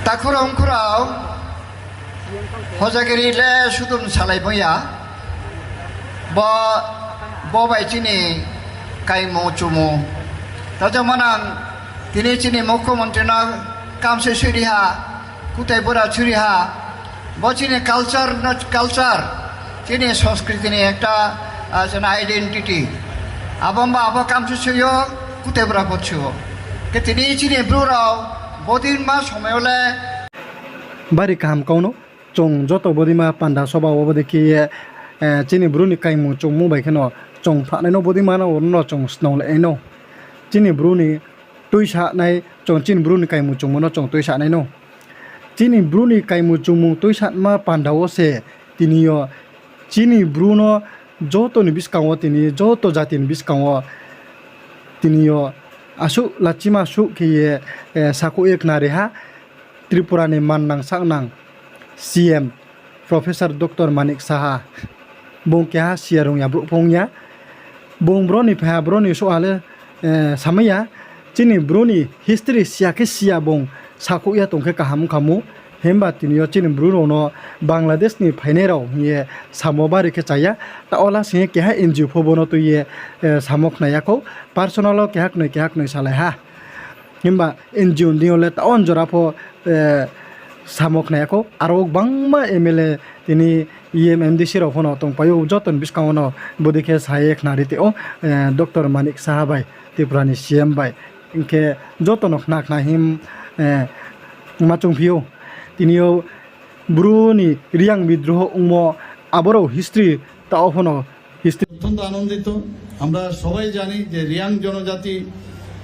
তাখরংখরাও হজাগিরিলে সুদুম সালাইবয়া ববাইচিনি কাইমো চুমো তাজমানাং তিনি চিনি মুখ্যমন্ত্রী না কামসে সুরিহা কুতাইপুরা চুরিহা বচিনি কালচার চিনি সংস্কৃতি নিয়ে একটা আইডেন্টিটি আবম্বা আবা কামসে সুইও কুতাইপুরা করছো কে তিনি চিনি ব্রুরাও বদিন মা সময় হলে বাড়ি কাম কাউনো চং যত বদিমা পান্ডা সবা দেখি চিনি ব্রুনি কাইমু চং মুবাই খেন চং ফানাইনো বদিমা না অন্য চং স্নৌলে এনো চিনি ব্রুনি তুইসা নাই চং চিনি ব্রুনি কাইমু চং মনো চং তুইসা নাইনো চিনি ব্রুনি কাইমু চুমু তুইসা মা পান্ডাও সে তিনিও চিনি ব্রুনো যত নি বিস্কাও তিনি যত জাতিন বিস্কাও তিনিও আসু লাচিमा सु किए साको एक नारेहा त्रिपुरा ने माननां सांगनां CM professor doctor Manik Saha बों क्या सियारों या ब्रोपोंया बों ब्रोनी फा ब्रोनी सो आले समया चिनी ब्रोनी हिस्ट्री सिया के सिया बों साको या तोंखे काहाम खामु हेमबा तिनियो चिनी ब्रुनो नो बांग्लादेश नि फाइनेराव ये सामोबारि के चाया ता ओला से के हा एनजीओ फोबोनो तो ये सामोक नायाको पर्सनल के हाक नै साले हा हेमबा एनजीओ दियोले ता अन जराफो सामोक नायाको आरो बांगमा एमएलए तिनी ईएमएमडीसी रो फोनो तों पायो जतन बिस्कावनो बदिखे सायक नारिते ओ डॉक्टर मानिक साहा बाय त्रिपुरानि सीएम बाय इनके जतनक नाक ना हिम माचुं फियो তিনিও ব্রুনি রিয়াং বিদ্রোহ উম আবারও হিস্ট্রি তাও হন হিস্ট্রি অত্যন্ত আনন্দিত। আমরা সবাই জানি যে রিয়াং জনজাতি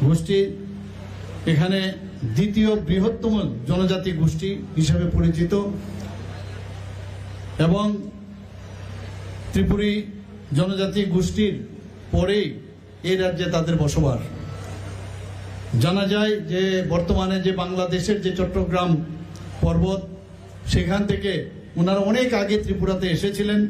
গোষ্ঠী এখানে দ্বিতীয় বৃহত্তম জনজাতি গোষ্ঠী হিসেবে পরিচিত এবং ত্রিপুরী জনজাতি গোষ্ঠীর পরেই এই রাজ্যে তাদের বসবাস। জানা যায় যে বর্তমানে যে বাংলাদেশের যে চট্টগ্রাম পর্বত সেখান থেকে ওনারা অনেক আগে ত্রিপুরাতে এসেছিলেন।